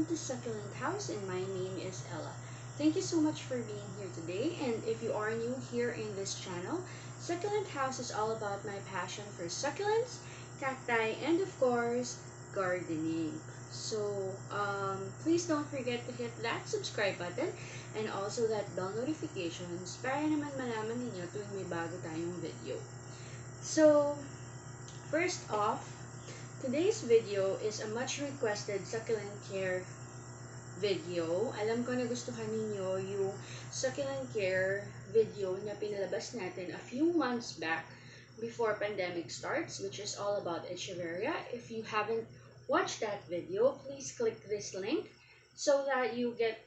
welcome to Succulent House, and my name is Ella. Thank you so much for being here today, and if you are new here in this channel, Succulent House is all about my passion for succulents, cacti, and of course, gardening. So, please don't forget to hit that subscribe button and also that bell notifications para naman malaman ninyo tuwing may bago tayong video. So, first off, today's video is a much requested succulent care video. Alam ko na gustuhan ninyo yung succulent care video na pinalabas natin a few months back before pandemic starts, which is all about Echeveria. If you haven't watched that video, please click this link so that you get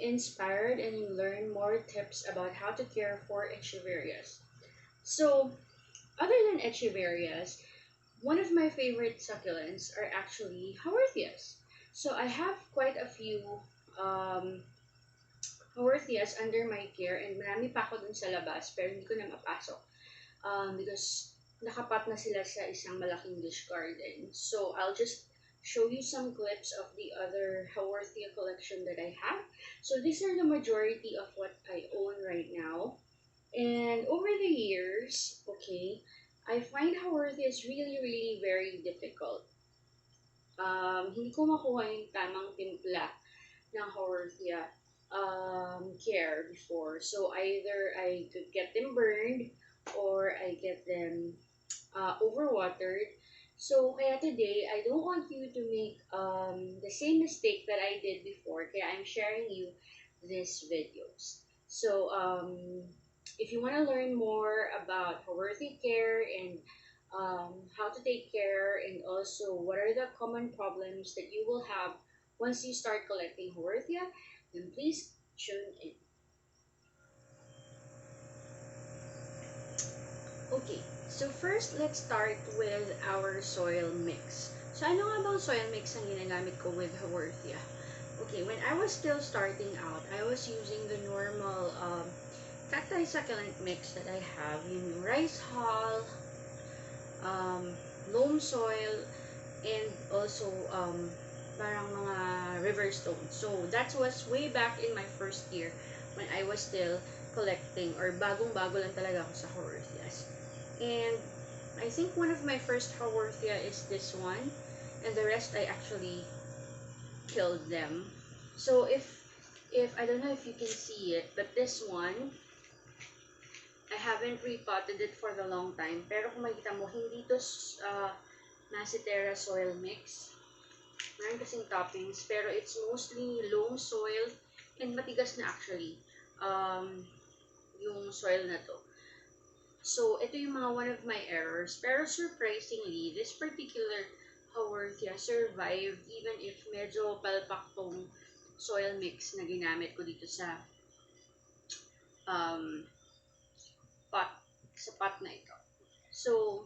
inspired and you learn more tips about how to care for Echeverias. So, other than Echeverias, one of my favorite succulents are actually Haworthias. So I have quite a few Haworthias under my care, and marami pa ako dun sa labas pero hindi ko na mapasok because nakapat na sila sa isang malaking dish garden. So I'll just show you some clips of the other Haworthia collection that I have. So these are the majority of what I own right now. And over the years, okay, I find Haworthia is really very difficult. Hindi ko makuha yung tamang timpla ng Haworthia care before. So either I could get them burned or I get them overwatered. So kaya today, I don't want you to make the same mistake that I did before. Kaya I'm sharing you these videos. So if you want to learn more about Haworthia care and how to take care, and also what are the common problems that you will have once you start collecting Haworthia, then please tune in. Okay, so first let's start with our soil mix. So ano nga bang soil mix ang ginagamit ko with Haworthia? Okay, when I was still starting out, I was using the normal cacti succulent mix that I have, yung rice hull, loam soil, and also parang mga river stones. So that was way back in my first year when I was still collecting, or bagong-bago lang talaga ako sa Haworthias. And I think one of my first Haworthia is this one, and the rest I actually killed them. So if I don't know if you can see it, but this one I haven't repotted it for the long time. Pero kung makikita mo, hindi to masitera soil mix. Meron kasing toppings, pero it's mostly loam soil and matigas na actually yung soil na to. So, ito yung mga one of my errors. Pero surprisingly, this particular Haworthia survived even if medyo palpak tong soil mix na ginamit ko dito sa pot na ito. So,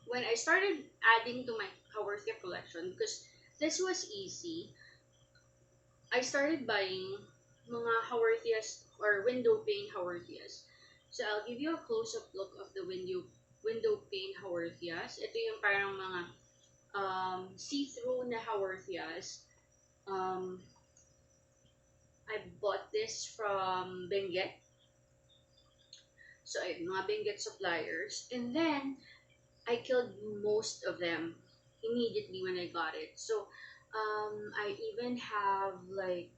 when I started adding to my Haworthia collection, because this was easy, I started buying mga Haworthias or window pane Haworthias. So, I'll give you a close-up look of the window pane Haworthias. Ito yung parang mga see-through na Haworthias. I bought this from Benguet. So, mga Benguet suppliers. And then, I killed most of them immediately when I got it. So, I even have like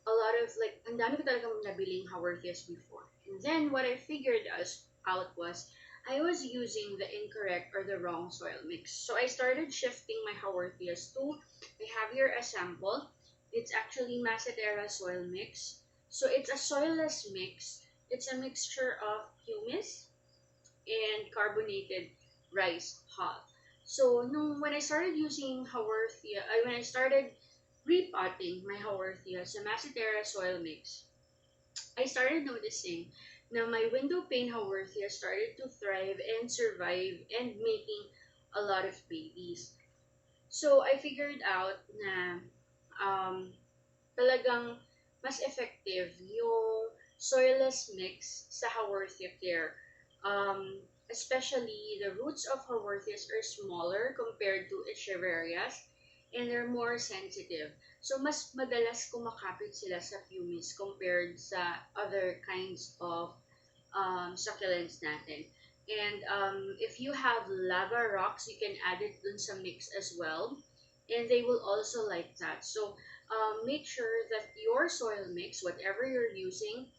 a lot of like, ang dami ko talagang nabiling Haworthias before. And then, what I figured out was, I was using the incorrect or the wrong soil mix. So, I started shifting my Haworthias to, I have here a sample. It's actually masitera soil mix. So, it's a soilless mix. It's a mixture of humus and carbonated rice hull. So, when I started using Haworthia, when I started repotting my Haworthia sa masitera soil mix, I started noticing na my window pane Haworthia started to thrive and survive and making a lot of babies. So, I figured out na talagang mas effective yung soilless mix sa Haworthia care. Especially the roots of Haworthias are smaller compared to Echeverias, and they're more sensitive. So, mas madalas kumakapit sila sa pumice compared sa other kinds of succulents natin. And if you have lava rocks, you can add it dun sa mix as well. And they will also like that. So, make sure that your soil mix, whatever you're using,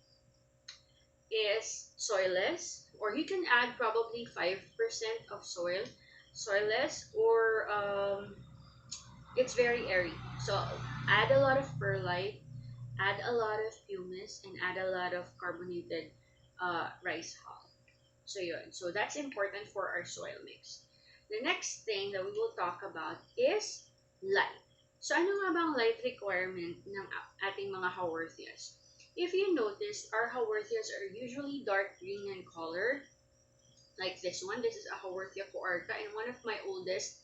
is soilless, or you can add probably 5% of soilless, or it's very airy. So add a lot of perlite, add a lot of humus, and add a lot of carbonated rice hull. So yun. So that's important for our soil mix. The next thing that we will talk about is light. So ano nga bang light requirement ng ating mga Haworthias? If you notice, our Haworthias are usually dark green in color, like this one. This is a Haworthia coarta, and one of my oldest,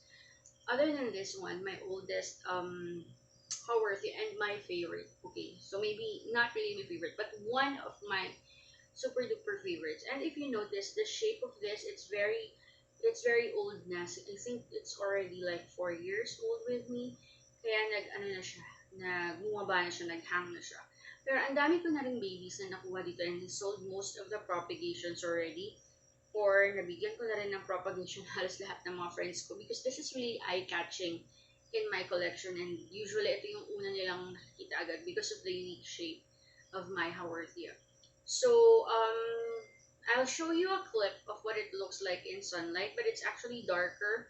other than this one, my oldest Haworthia and my favorite. Okay, so maybe not really my favorite, but one of my super duper favorites. And if you notice, the shape of this, it's very old na. So I think it's already like 4 years old with me. Kaya ano na siya, bumaba na siya, naghang na siya. Pero ang dami ko na rin babies na nakuha dito, and sold most of the propagations already. Or nabigyan ko na rin ng propagation halos lahat ng mga friends ko, because this is really eye-catching in my collection, and usually ito yung una nilang nakikita agad because of the unique shape of my Haworthia. So, I'll show you a clip of what it looks like in sunlight, but it's actually darker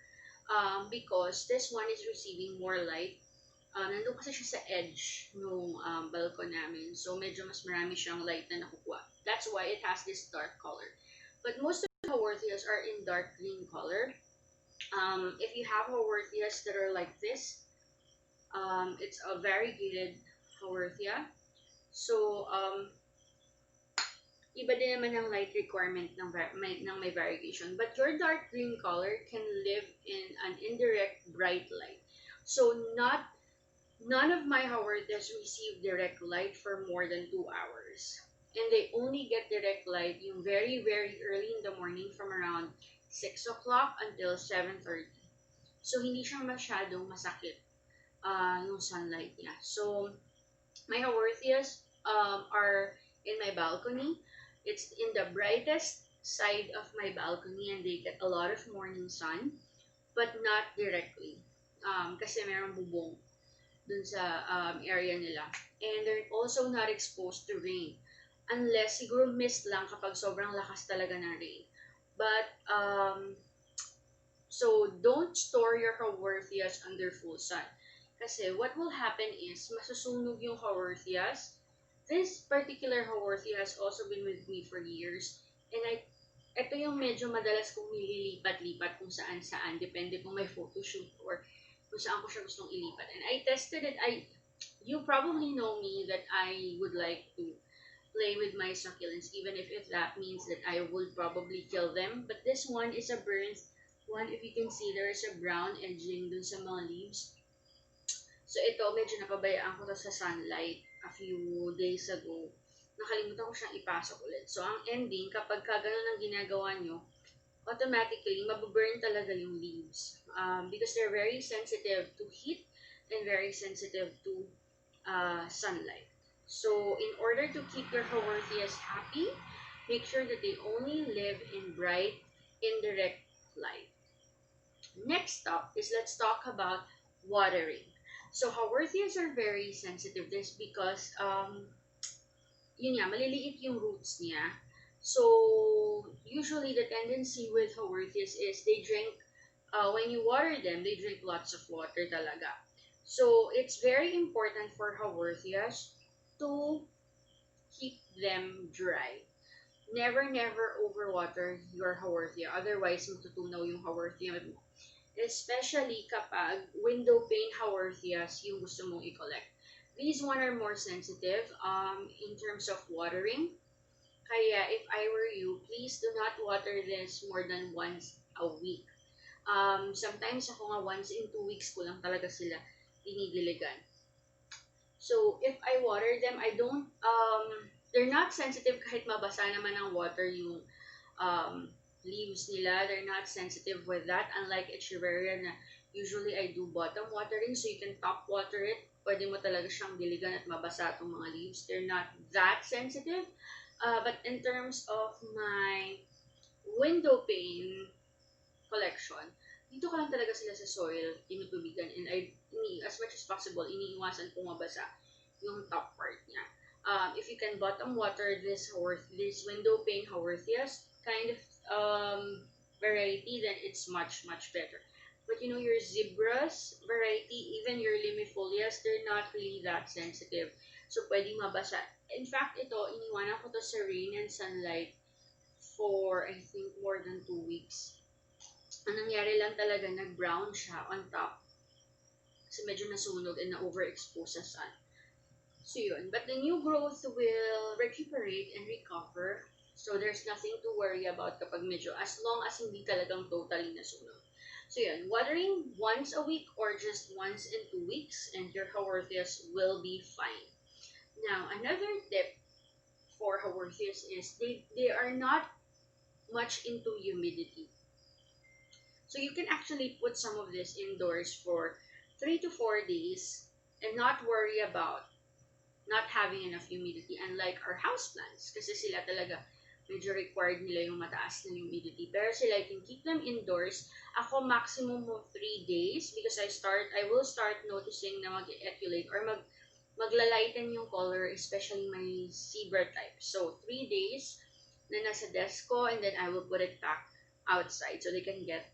because this one is receiving more light. Nandun kasi siya sa edge ng balcony namin. So, medyo mas marami siyang light na nakukuha. That's why it has this dark color. But most of the Haworthias are in dark green color. If you have Haworthias that are like this, it's a variegated Haworthia. So, iba din naman ang light requirement ng may variegation. But your dark green color can live in an indirect bright light. So, none of my Haworthias receive direct light for more than 2 hours. And they only get direct light yung very, very early in the morning from around 6 o'clock until 7:30. So, hindi siya masyadong masakit yung sunlight niya. So, my Haworthias are in my balcony. It's in the brightest side of my balcony, and they get a lot of morning sun, but not directly. Kasi merong bubong dun sa area nila. And they're also not exposed to rain. Unless, siguro mist lang kapag sobrang lakas talaga ng rain. But, so don't store your Haworthias under full sun. Kasi what will happen is, masusunog yung Haworthias. This particular Haworthia has also been with me for years. And ito yung medyo madalas kong nililipat-lipat kung saan-saan. Depende kung may photoshoot or kung saan ko siya gustong ilipat. And I tested it. You probably know me that I would like to play with my succulents, even if that means that I would probably kill them. But this one is a burnt one. If you can see, there is a brown edging dun sa mga leaves. So ito, medyo napabayaan ko to sa sunlight a few days ago. Nakalimutan ko siyang ipasok ulit. So ang ending, kapag ganun ang ginagawa nyo, automatically, mababurn talaga yung leaves. Because they're very sensitive to heat and very sensitive to sunlight. So, in order to keep your Haworthias happy, make sure that they only live in bright, indirect light. Next up is, let's talk about watering. So, Haworthias are very sensitive this because, yun nga, maliliit yung roots niya. So, usually the tendency with Haworthias is they drink, when you water them, they drink lots of water talaga. So, it's very important for Haworthias to keep them dry. Never overwater your Haworthia. Otherwise, matutunaw yung Haworthia mo. Especially kapag window pane Haworthias yung gusto mong i-collect. These one are more sensitive in terms of watering. Kaya if I were you, please do not water this more than once a week. Sometimes ako nga once in 2 weeks ko lang talaga sila dinidiligan. So, if I water them, I don't, they're not sensitive kahit mabasa naman ng water yung leaves nila. They're not sensitive with that. Unlike Echeveria na Usually, I do bottom watering, so you can top water it. Pwede mo talaga siyang diligan at mabasa itong mga leaves. They're not that sensitive. But in terms of my window pane collection, dito ko lang talaga sila sa soil, tinutubigan, and as much as possible, iniiwasan kong mabasa yung top part niya. If you can bottom water this window pane Haworthias kind of variety, then it's much, much better. But your zebras variety, even your limifolias, they're not really that sensitive. So, pwedeng mabasa. In fact, ito, iniwanan ko to sa rain and sunlight for, I think, more than 2 weeks. Ang nangyari lang talaga, nag-brown siya on top. Kasi medyo nasunog and na-overexpose sa sun. So yun. But the new growth will recuperate and recover. So there's nothing to worry about kapag medyo, as long as hindi talagang totally nasunog. So yun, watering once a week or just once in 2 weeks and your Haworthias will be fine. Now, another tip for Haworthias is they are not much into humidity. So you can actually put some of this indoors for 3 to 4 days and not worry about not having enough humidity, unlike our houseplants. Kasi sila talaga, medyo required nila yung mataas na humidity. Pero sila, I can keep them indoors. Ako, maximum of 3 days because I will start noticing na mag-etulate or maglalighten yung color, especially my zebra type. So, 3 days na nasa desk ko, and then I will put it back outside so they can get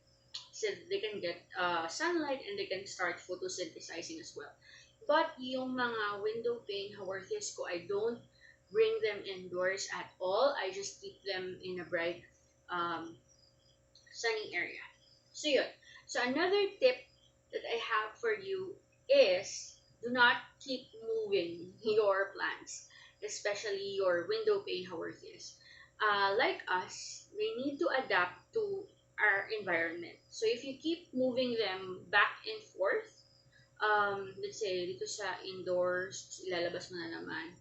sunlight and they can start photosynthesizing as well. But yung mga window pane Haworthias ko, I don't bring them indoors at all. I just keep them in a bright, sunny area. So yun. So another tip that I have for you is do not keep moving your plants, especially your window pane Haworthias. Like us, they need to adapt to our environment. So if you keep moving them back and forth, let's say dito sa indoors, ilalabas mo na naman,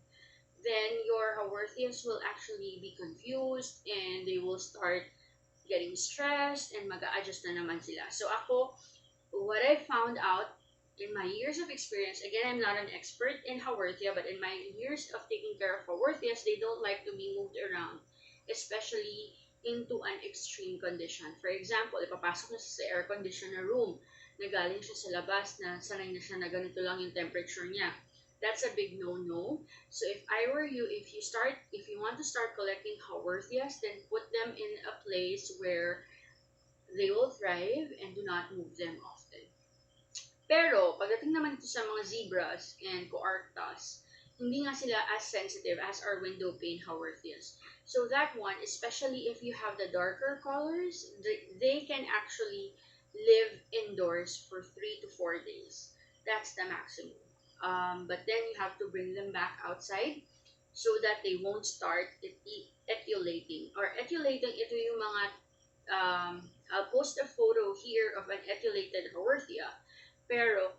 then your Haworthias will actually be confused and they will start getting stressed and mag-a-adjust na naman sila. So ako, what I found out in my years of experience, again, I'm not an expert in Haworthia, but in my years of taking care of Haworthias, they don't like to be moved around, especially into an extreme condition. For example, ipapasok na sa air conditioner room, nagaling siya sa labas na sanay na siya na ganito lang yung temperature niya. That's a big no-no. So if I were you, if you want to start collecting Haworthias, then put them in a place where they will thrive and do not move them often. Pero, pagdating naman ito sa mga zebras and coarctas, hindi nga sila as sensitive as our window pane Haworthias. So that one, especially if you have the darker colors, they can actually live indoors for 3 to 4 days. That's the maximum. But then you have to bring them back outside so that they won't start etulating. Or etulating, ito yung mga, I'll post a photo here of an etulated Haworthia. Pero,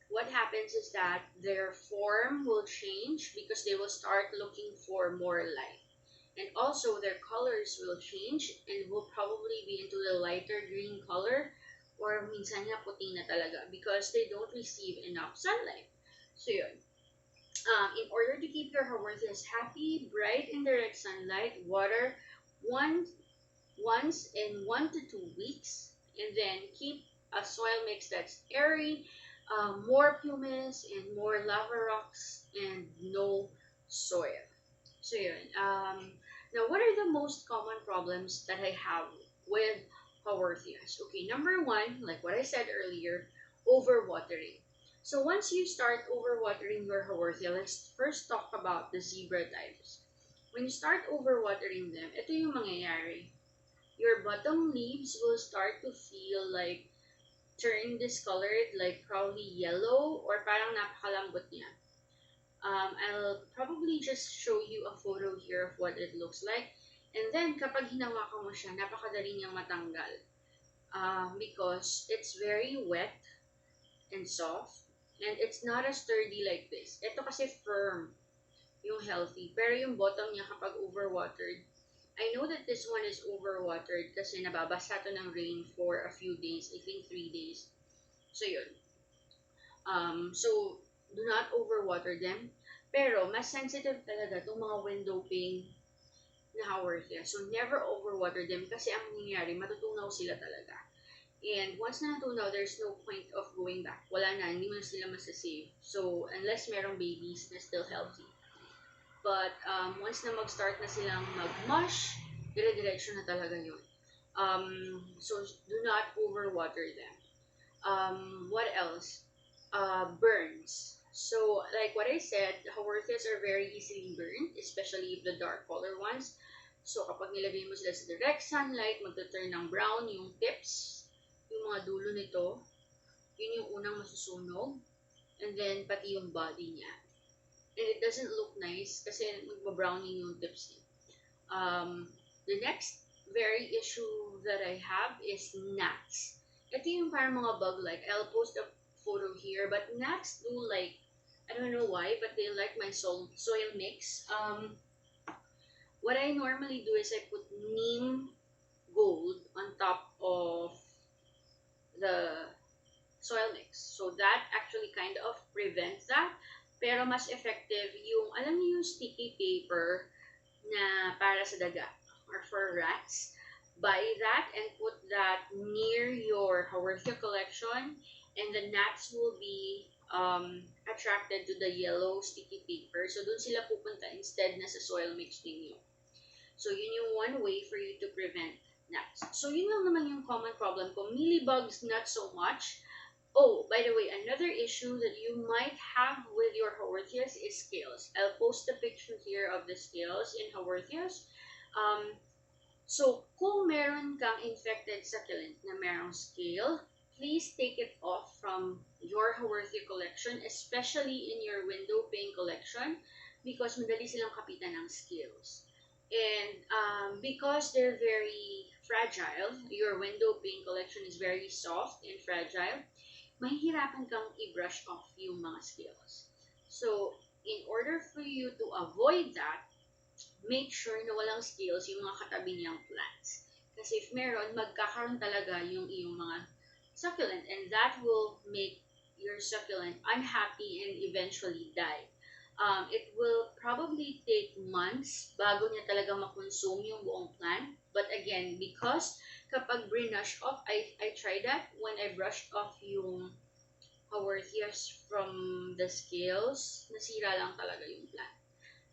what happens is that their form will change because they will start looking for more light. And also, their colors will change and will probably be into the lighter green color or minsan nga puti na talaga because they don't receive enough sunlight. So yun. In order to keep your Haworthias happy, bright and direct sunlight, water once in 1 to 2 weeks, and then keep a soil mix that's airy, more pumice and more lava rocks, and no soil. So yun. Now, what are the most common problems that I have with Haworthias? Okay, number one, like what I said earlier, overwatering. So once you start overwatering your Haworthia, let's first talk about the zebra types. When you start overwatering them, ito yung mangyayari. Your bottom leaves will start to feel like turn discolored, like probably yellow, or parang napakalambot niya. I'll probably just show you a photo here of what it looks like. And then, kapag hinawakan mo siya, napakadali niyang matanggal. Because it's very wet and soft. And it's not as sturdy like this. Ito kasi firm, yung healthy. Pero yung bottom niya kapag overwatered, I know that this one is overwatered kasi nababasa to ng rain for a few days. I think 3 days. So yun. So do not overwater them. Pero mas sensitive talaga itong mga window pane na Haworthia. So never overwater them kasi ang nangyayari, matutunaw sila talaga. And once na natunaw, there's no point of going back. Wala na, hindi mo na sila masasave. So unless merong babies na still healthy. But once na mag-start na silang mag-mush, dire-direction na talaga yun. So do not overwater them. What else? Burns. So, like what I said, Haworthias are very easily burned, especially if the dark color ones. So, kapag nilagay mo sila sa direct sunlight, magta-turn ng brown yung tips, yung mga dulo nito, yun yung unang masusunog, and then pati yung body niya. And it doesn't look nice kasi magbabrowning yung tips niya. The next very issue that I have is gnats. Ito yung parang mga bug-like. I'll post a photo here, but gnats do like, I don't know why, but they like my soil mix. What I normally do is I put neem gold on top of the soil mix. So that actually kind of prevents that. Pero mas effective yung, alam niyo yung sticky paper na para sa daga or for rats. Buy that and put that near your Haworthia collection, and the gnats will be attracted to the yellow sticky paper. So dun sila pupunta instead na sa soil mix ninyo. So yun yung one way for you to prevent gnats. So yun lang naman yung common problem ko. Mealybugs, not so much. Oh, by the way, another issue that you might have with your Haworthias is scales. I'll post a picture here of the scales in Haworthias. So, kung meron kang infected succulent na merong scale, please take it off from your Haworthia collection, especially in your window pane collection, because madali silang kapitan ng scales. And because they're very fragile, your window pane collection is very soft and fragile, mahihirapan kang i-brush off yung mga scales. So, in order for you to avoid that, make sure na walang scales yung mga katabi niyang plants. Kasi if meron, magkakaroon talaga yung iyong mga succulent, and that will make your succulent unhappy and eventually die. It will probably take months bago niya talaga makonsume yung buong plant. But again, because kapag brush off, I tried that when I brushed off yung Haworthias from the scales, nasira lang talaga yung plant.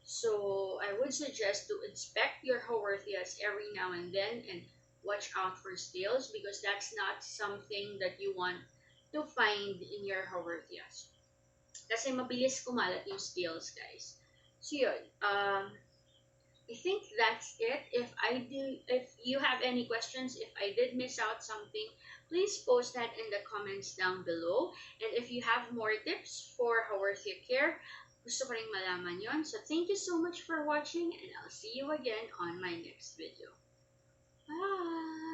So I would suggest to inspect your Haworthias every now and then and watch out for scales because that's not something that you want to find in your Haworthias. Kasi mabilis kumalat yung scales, guys. So yun, I think that's it. If you have any questions, if I did miss out something, please post that in the comments down below. And if you have more tips for Haworthia care, gusto ko rin malaman yon. So thank you so much for watching, and I'll see you again on my next video. Bye!